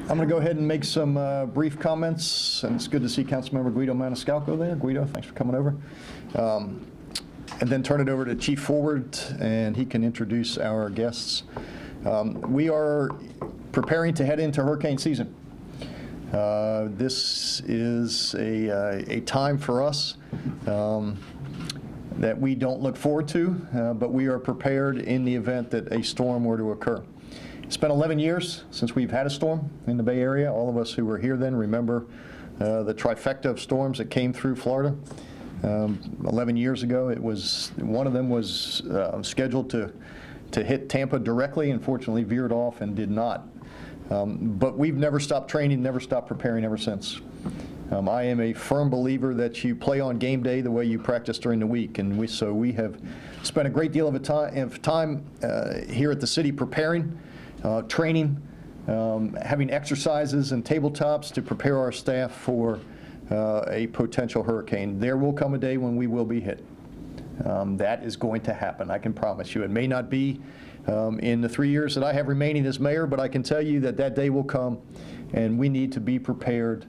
I'm going to go ahead and make some brief comments, and it's good to see Councilmember Guido Maniscalco there. Guido, thanks for coming over. And then turn it over to Chief Forward, and he can introduce our guests. We are preparing to head into hurricane season. This is a time for us that we don't look forward to, but we are prepared in the event that a storm were to occur. It's been 11 years since we've had a storm in the Bay Area. All of us who were here then remember the trifecta of storms that came through Florida. 11 years ago, one of them was scheduled to hit Tampa directly, and fortunately veered off and did not. But we've never stopped training, never stopped preparing ever since. I am a firm believer that you play on game day the way you practice during the week, and so we have spent a great deal of time here at the city preparing, training, having exercises and tabletops to prepare our staff for a potential hurricane. There will come a day when we will be hit. That is going to happen, I can promise you. It may not be in the 3 years that I have remaining as mayor, but I can tell you that that day will come, and we need to be prepared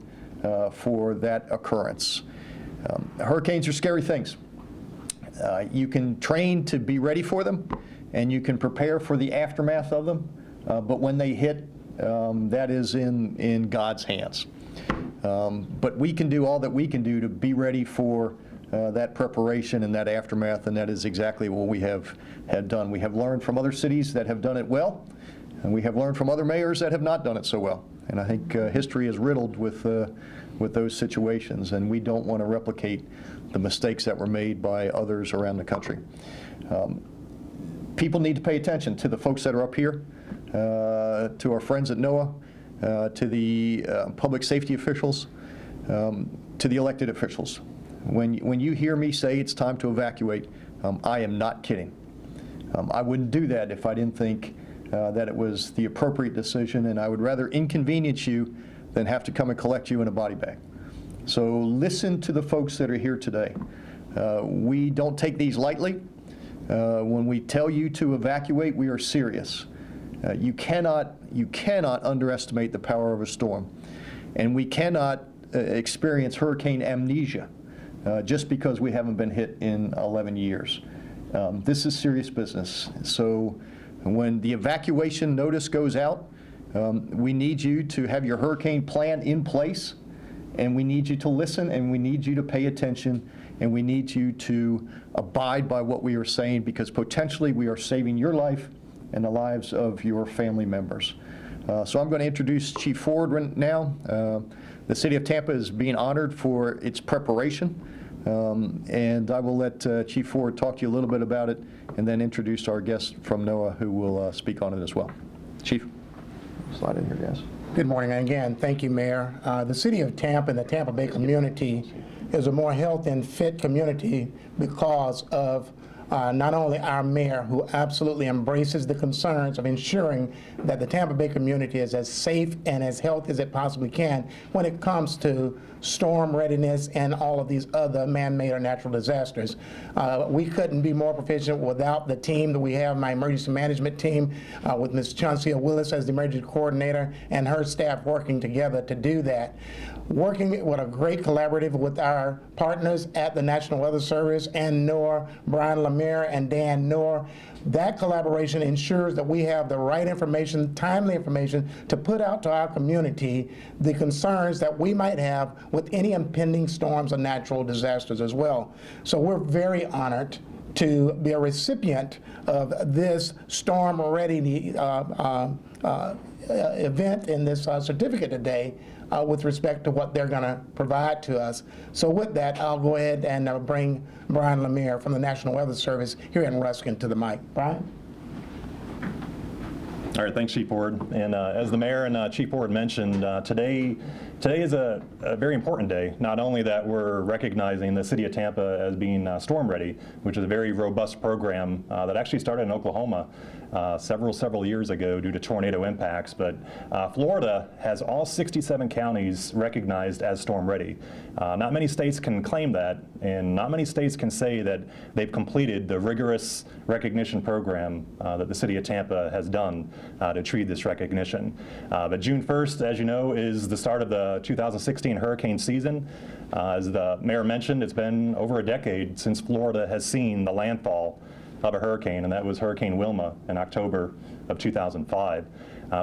for that occurrence. Hurricanes are scary things. You can train to be ready for them, and you can prepare for the aftermath of them, but when they hit, that is in God's hands. But we can do all that we can do to be ready for that preparation and that aftermath, and that is exactly what we had done. We have learned from other cities that have done it well, and we have learned from other mayors that have not done it so well. And I think history is riddled with those situations, and we don't want to replicate the mistakes that were made by others around the country. People need to pay attention to the folks that are up here, to our friends at NOAA, to the public safety officials, to the elected officials. When you hear me say it's time to evacuate, I am not kidding. I wouldn't do that if I didn't think that it was the appropriate decision, and I would rather inconvenience you than have to come and collect you in a body bag. So listen to the folks that are here today. We don't take these lightly. When we tell you to evacuate, we are serious. You cannot underestimate the power of a storm, and we cannot experience hurricane amnesia just because we haven't been hit in 11 years. This is serious business. So when the evacuation notice goes out, we need you to have your hurricane plan in place, and we need you to listen, and we need you to pay attention, and we need you to abide by what we are saying, because potentially we are saving your life and the lives of your family members. So I'm going to introduce Chief Forward now. The City of Tampa is being honored for its preparation, and I will let Chief Forward talk to you a little bit about it, and then introduce our guest from NOAA who will speak on it as well. Chief, slide in here, guys. Good morning, and again, thank you, Mayor. The City of Tampa and the Tampa Bay community is a more healthy and fit community because of not only our mayor, who absolutely embraces the concerns of ensuring that the Tampa Bay community is as safe and as healthy as it possibly can when it comes to storm readiness and all of these other man-made or natural disasters. We couldn't be more proficient without the team that we have, my emergency management team, with Ms. Chauncey Willis as the emergency coordinator and her staff working together to do that. Working with a great collaborative with our partners at the National Weather Service and NOAA, Brian Lemire and Dan Noor. That collaboration ensures that we have the right information, timely information, to put out to our community the concerns that we might have with any impending storms or natural disasters as well. So we're very honored to be a recipient of this storm ready event in this certificate today with respect to what they're going to provide to us. So with that, I'll go ahead and bring Brian Lemire from the National Weather Service here in Ruskin to the mic. Brian? All right, thanks, Chief Forward. And as the mayor and Chief Forward mentioned, today is a very important day. Not only that we're recognizing the City of Tampa as being storm ready, which is a very robust program that actually started in Oklahoma several years ago due to tornado impacts, but Florida has all 67 counties recognized as storm ready. Not many states can claim that, and not many states can say that they've completed the rigorous recognition program that the City of Tampa has done. to achieve this recognition. But June 1st, as you know, is the start of the 2016 hurricane season. As the mayor mentioned, it's been over a decade since Florida has seen the landfall of a hurricane, and that was Hurricane Wilma in October of 2005.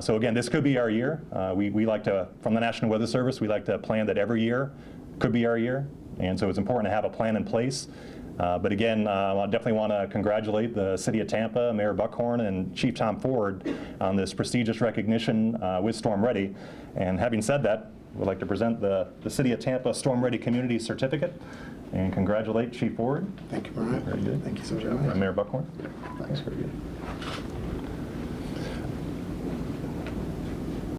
So again, this could be our year. We like to, from the National Weather Service, we like to plan that every year could be our year, and so it's important to have a plan in place. But again, I definitely want to congratulate the City of Tampa, Mayor Buckhorn, and Chief Tom Ford on this prestigious recognition with Storm Ready. And having said that, we'd like to present the City of Tampa Storm Ready Community Certificate and congratulate Chief Ford. Thank you, Brian. Very good. Thank you so very much. And Mayor Buckhorn. Thanks. Very good.